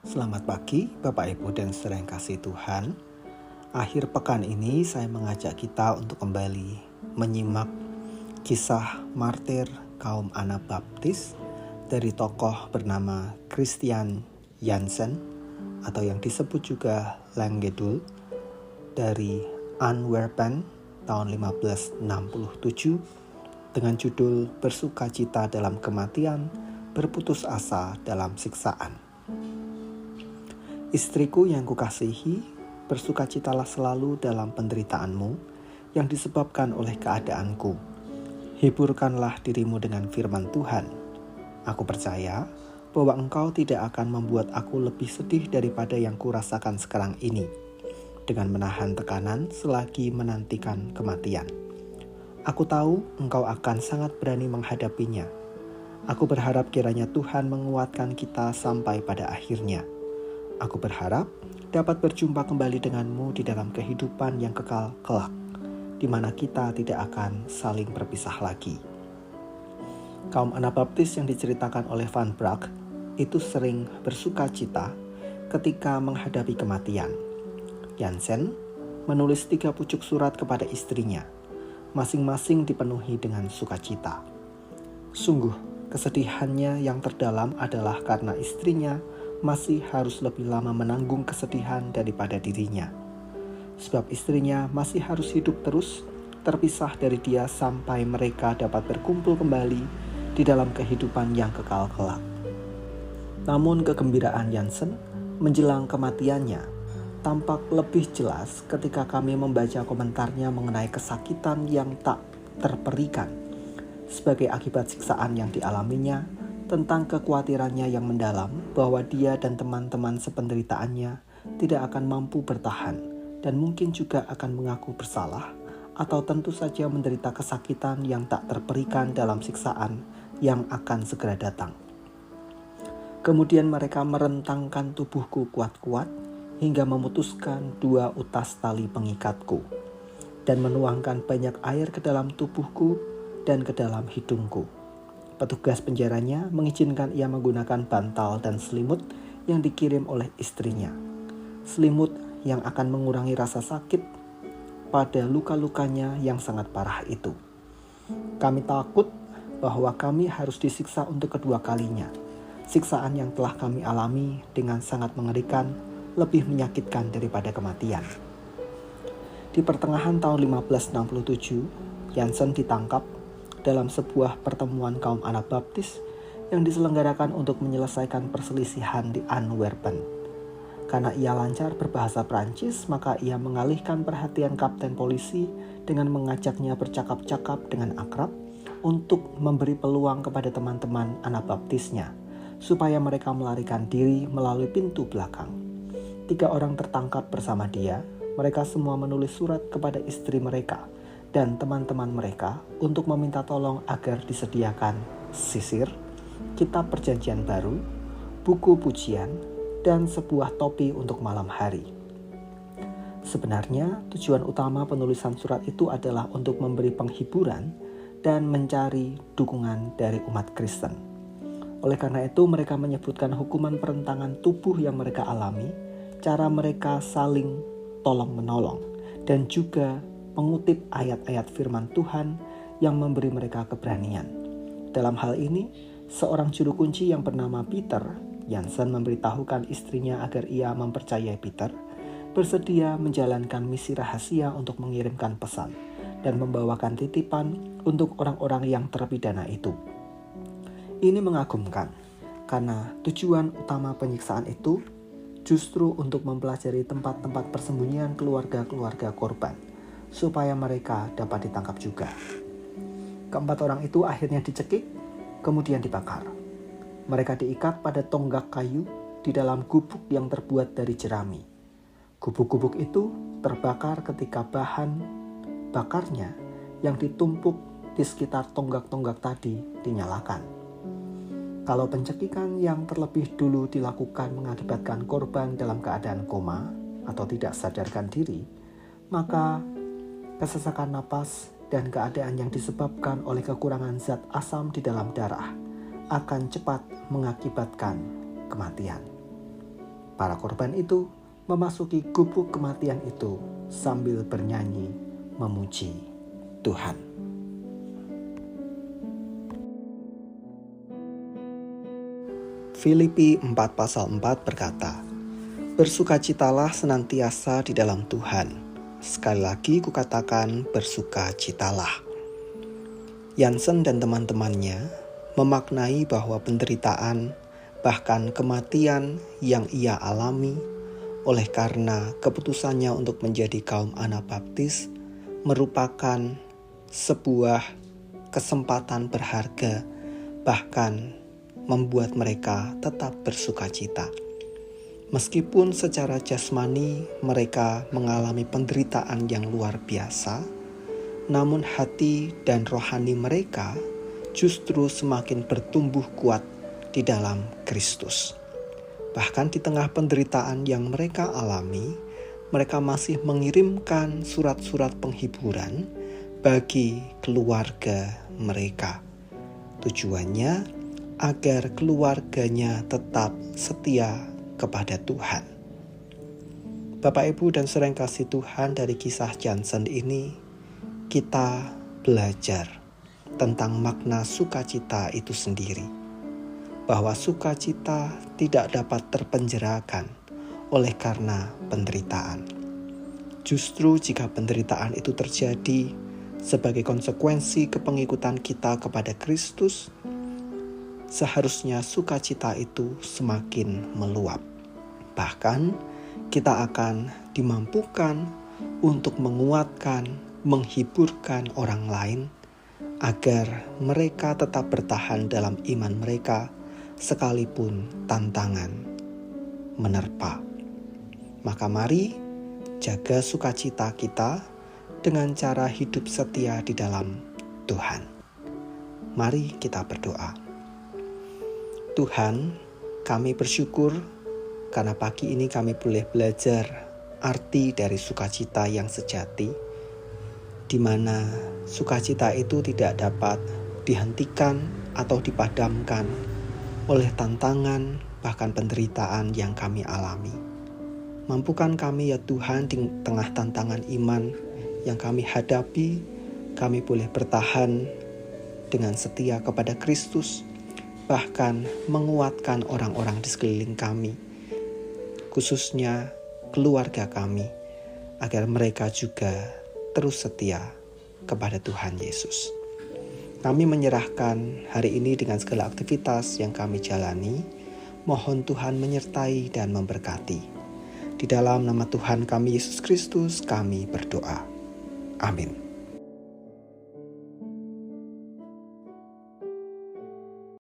Selamat pagi Bapak Ibu dan saudara yang kasih Tuhan. Akhir pekan ini saya mengajak kita untuk kembali menyimak kisah martir kaum Anabaptis dari tokoh bernama Christian Jansen atau yang disebut juga Langedul dari Antwerpen tahun 1567 dengan judul Bersukacita dalam Kematian, Berputus Asa dalam Siksaan. Istriku yang kukasihi, bersukacitalah selalu dalam penderitaanmu yang disebabkan oleh keadaanku. Hiburkanlah dirimu dengan firman Tuhan. Aku percaya bahwa engkau tidak akan membuat aku lebih sedih daripada yang kurasakan sekarang ini, dengan menahan tekanan selagi menantikan kematian. Aku tahu engkau akan sangat berani menghadapinya. Aku berharap kiranya Tuhan menguatkan kita sampai pada akhirnya. Aku berharap dapat berjumpa kembali denganmu di dalam kehidupan yang kekal kelak, di mana kita tidak akan saling berpisah lagi. Kaum Anabaptis yang diceritakan oleh Van Braque itu sering bersukacita ketika menghadapi kematian. Jansen menulis 3 pucuk surat kepada istrinya, masing-masing dipenuhi dengan sukacita. Sungguh, kesedihannya yang terdalam adalah karena istrinya masih harus lebih lama menanggung kesedihan daripada dirinya. Sebab istrinya masih harus hidup terus, terpisah dari dia sampai mereka dapat berkumpul kembali di dalam kehidupan yang kekal kelak. Namun kegembiraan Jansen menjelang kematiannya tampak lebih jelas ketika kami membaca komentarnya mengenai kesakitan yang tak terperikan sebagai akibat siksaan yang dialaminya, tentang kekhawatirannya yang mendalam bahwa dia dan teman-teman sependeritaannya tidak akan mampu bertahan dan mungkin juga akan mengaku bersalah atau tentu saja menderita kesakitan yang tak terperikan dalam siksaan yang akan segera datang. Kemudian mereka merentangkan tubuhku kuat-kuat hingga memutuskan 2 utas tali pengikatku dan menuangkan banyak air ke dalam tubuhku dan ke dalam hidungku. Petugas penjaranya mengizinkan ia menggunakan bantal dan selimut yang dikirim oleh istrinya. Selimut yang akan mengurangi rasa sakit pada luka-lukanya yang sangat parah itu. Kami takut bahwa kami harus disiksa untuk kedua kalinya. Siksaan yang telah kami alami dengan sangat mengerikan, lebih menyakitkan daripada kematian. Di pertengahan tahun 1567, Jansen ditangkap dalam sebuah pertemuan kaum Anabaptis yang diselenggarakan untuk menyelesaikan perselisihan di Antwerpen. Karena ia lancar berbahasa Prancis, maka ia mengalihkan perhatian kapten polisi dengan mengajaknya bercakap-cakap dengan akrab untuk memberi peluang kepada teman-teman Anabaptisnya supaya mereka melarikan diri melalui pintu belakang. 3 orang tertangkap bersama dia. Mereka semua menulis surat kepada istri mereka dan teman-teman mereka untuk meminta tolong agar disediakan sisir, kitab perjanjian baru, buku pujian, dan sebuah topi untuk malam hari. Sebenarnya tujuan utama penulisan surat itu adalah untuk memberi penghiburan dan mencari dukungan dari umat Kristen. Oleh karena itu mereka menyebutkan hukuman perentangan tubuh yang mereka alami, cara mereka saling tolong-menolong, dan juga mengutip ayat-ayat firman Tuhan yang memberi mereka keberanian. Dalam hal ini, seorang juru kunci yang bernama Peter, Jansen memberitahukan istrinya agar ia mempercayai Peter, bersedia menjalankan misi rahasia untuk mengirimkan pesan dan membawakan titipan untuk orang-orang yang terpidana itu. Ini mengagumkan, karena tujuan utama penyiksaan itu justru untuk mempelajari tempat-tempat persembunyian keluarga-keluarga korban, supaya mereka dapat ditangkap juga. 4 orang itu akhirnya dicekik, kemudian dibakar. Mereka diikat pada tonggak kayu di dalam gubuk yang terbuat dari jerami. Gubuk-gubuk itu terbakar ketika bahan bakarnya yang ditumpuk di sekitar tonggak-tonggak tadi dinyalakan. Kalau pencekikan yang terlebih dulu dilakukan mengakibatkan korban dalam keadaan koma atau tidak sadarkan diri, maka kesesakan napas dan keadaan yang disebabkan oleh kekurangan zat asam di dalam darah akan cepat mengakibatkan kematian. Para korban itu memasuki gubuk kematian itu sambil bernyanyi memuji Tuhan. Filipi 4 pasal 4 berkata, "Bersukacitalah senantiasa di dalam Tuhan. Sekali lagi kukatakan bersukacitalah." Jansen dan teman-temannya memaknai bahwa penderitaan, bahkan kematian yang ia alami oleh karena keputusannya untuk menjadi kaum Anabaptis merupakan sebuah kesempatan berharga, bahkan membuat mereka tetap bersukacita. Meskipun secara jasmani mereka mengalami penderitaan yang luar biasa, namun hati dan rohani mereka justru semakin bertumbuh kuat di dalam Kristus. Bahkan di tengah penderitaan yang mereka alami, mereka masih mengirimkan surat-surat penghiburan bagi keluarga mereka. Tujuannya agar keluarganya tetap setia kepada Tuhan. Bapak, Ibu, dan saudara yang kasih Tuhan, dari kisah Jansen ini kita belajar tentang makna sukacita itu sendiri. Bahwa sukacita tidak dapat terpenjarakan oleh karena penderitaan. Justru jika penderitaan itu terjadi sebagai konsekuensi kepengikutan kita kepada Kristus, seharusnya sukacita itu semakin meluap. Bahkan kita akan dimampukan untuk menguatkan, menghiburkan orang lain agar mereka tetap bertahan dalam iman mereka sekalipun tantangan menerpa. Maka mari jaga sukacita kita dengan cara hidup setia di dalam Tuhan. Mari kita berdoa. Tuhan, kami bersyukur karena pagi ini kami boleh belajar arti dari sukacita yang sejati, di mana sukacita itu tidak dapat dihentikan atau dipadamkan oleh tantangan bahkan penderitaan yang kami alami. Mampukan kami ya Tuhan, di tengah tantangan iman yang kami hadapi, kami boleh bertahan dengan setia kepada Kristus, bahkan menguatkan orang-orang di sekeliling kami, khususnya keluarga kami, agar mereka juga terus setia kepada Tuhan Yesus. Kami menyerahkan hari ini dengan segala aktivitas yang kami jalani. Mohon Tuhan menyertai dan memberkati. Di dalam nama Tuhan kami Yesus Kristus kami berdoa. Amin.